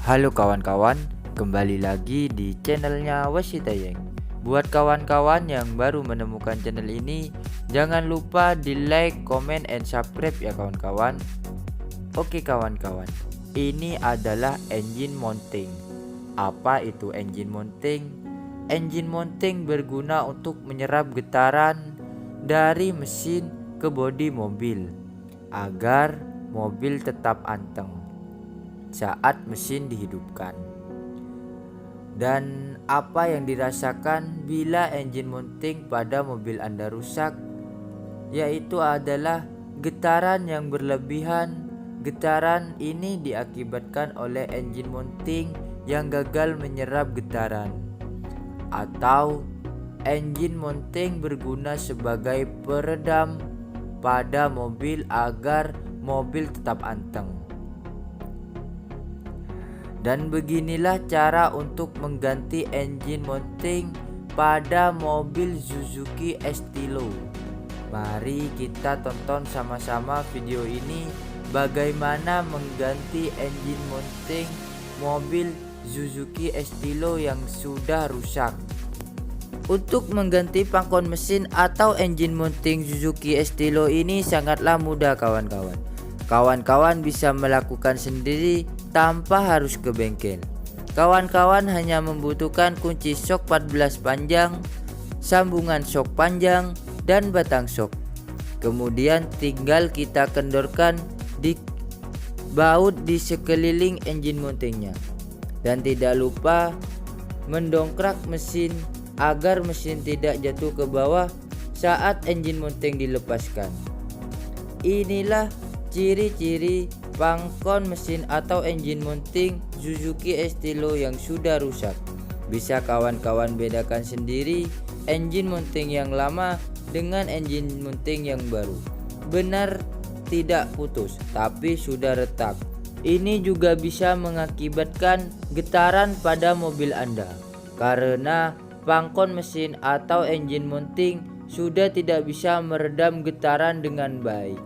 Halo kawan-kawan, kembali lagi di channelnya Wasitayeng. Buat kawan-kawan yang baru menemukan channel ini, jangan lupa di like, comment, and subscribe ya kawan-kawan. Oke kawan-kawan, ini adalah engine monting. Apa itu engine monting? Engine monting berguna untuk menyerap getaran dari mesin ke bodi mobil agar mobil tetap anteng saat mesin dihidupkan. Dan apa yang dirasakan bila engine monting pada mobil Anda rusak, yaitu adalah getaran yang berlebihan. Getaran ini diakibatkan oleh engine monting yang gagal menyerap getaran, atau engine monting berguna sebagai peredam pada mobil agar mobil tetap anteng. Dan beginilah cara untuk mengganti engine monting pada mobil Suzuki Estilo. Mari kita tonton sama-sama video ini, bagaimana mengganti engine monting mobil Suzuki Estilo yang sudah rusak. Untuk mengganti pangkon mesin atau engine monting Suzuki Estilo ini sangatlah mudah kawan-kawan. Kawan-kawan bisa melakukan sendiri tanpa harus ke bengkel. Kawan-kawan hanya membutuhkan kunci sok 14 panjang, sambungan sok panjang, dan batang sok. Kemudian tinggal kita kendorkan di baut di sekeliling engine montingnya. Dan tidak lupa mendongkrak mesin agar mesin tidak jatuh ke bawah saat engine monting dilepaskan. Inilah ciri-ciri pangkon mesin atau engine monting Suzuki Estilo yang sudah rusak. Bisa kawan-kawan bedakan sendiri engine monting yang lama dengan engine monting yang baru. Benar tidak putus, tapi sudah retak. Ini juga bisa mengakibatkan getaran pada mobil Anda, karena pangkon mesin atau engine monting sudah tidak bisa meredam getaran dengan baik.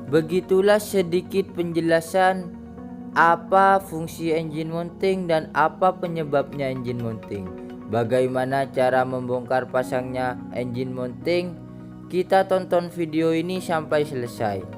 Begitulah sedikit penjelasan apa fungsi engine monting dan apa penyebabnya engine monting. Bagaimana cara membongkar pasangnya engine monting? Kita tonton video ini sampai selesai.